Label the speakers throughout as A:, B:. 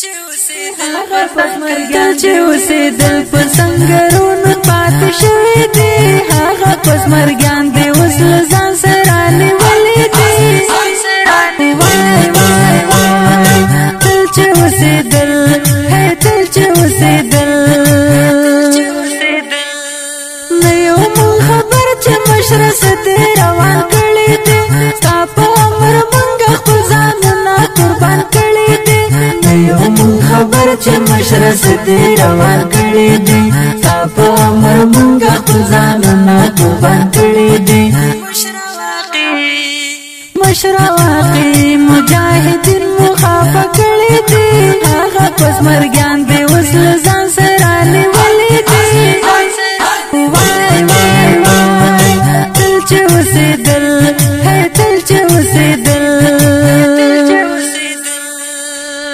A: تل چې اوسېدل په سنګرونو پاتې شوي دي هغه پزمرګیان دې اوس له ځان سره نیولي دي وای وای وای تل چې اوسېدل تل چې اوسېدل نه یو مونږ خبر چې مشره څه دې روان کړي دي ستا په عمر مونږ خپل ځانونه قربان کړي دي نه یو مونږ خبر چې مشره څه دې روان کړي دي ستا په عمر مونږ خپل ځانونه قربان کړي دي مشره واقعي مجاهدین مخافه کړي دي هغه پزمرګیان دې اوس له ځان سره نیولي دي وای وای وای تل چې اوسېدل تل چې اوسېدل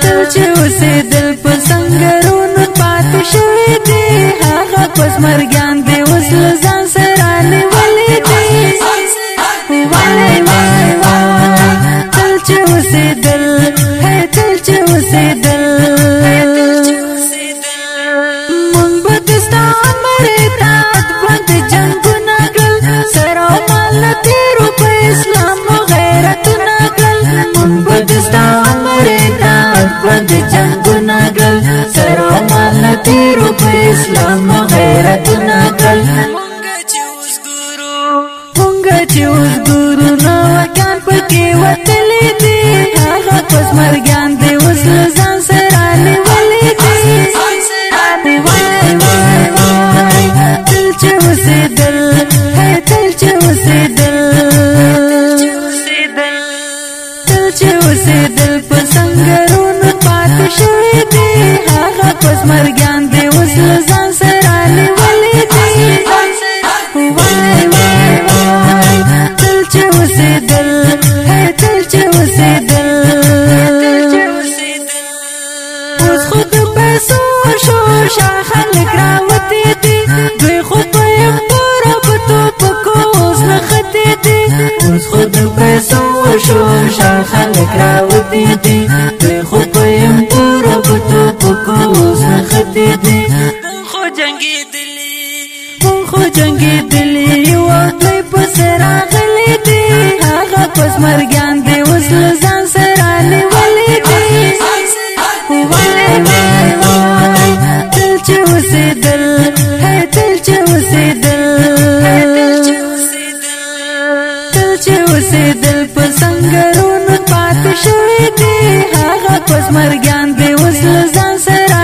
A: تل چې اوسېدل په سنګرونو پاتې شوي دي هغه پزمرګیان دې اوس له ځان سره نیولي دي وای وای وای تل چې اوسېدل تل چې اوسېدل مونږ به ستا امر اطاعت باندې جنګونه کړل سر او مال تیرو په اسلام او غیرتونه کړل مونږ به ستا امر اطاعت باندې جنګونه کړل سر او مال تیرو په اسلام او غیرتونه کړل چې اوس ګورو نو وکان پکې وتلې دي هغه پزمرګیان دې اوس له ځان سره نیولې دي وای وای وای تل چې اوسېدل تل چې اوسېدل تل چې اوسېدل په سنګرونو پاتې شوي دي هغه پزمرګیان دې اوس له ځان سره نیولې دي وای وای وای تل چې اوسېدل تل چې اوسېدل اوس خو د پیسو شور شاه خلک راوتي دي دوی خو په امپورو په توپکو اوس نښتي دي اوس خو د پیسو شور شاه خلک راوتي دي دوی خو په امپورو په توپکو اوس نښتي دي خو جنګېدلي یو دوی پسې راغلي دي هغه پزمرګیان دې اوس له ځان سره نیولي دي وای وای وای تل چې اوسېدل تل چې اوسېدل تل چې اوسېدل په سنګرونو پاتې شوي دي هغه پزمرګیان دې اوس له ځان سره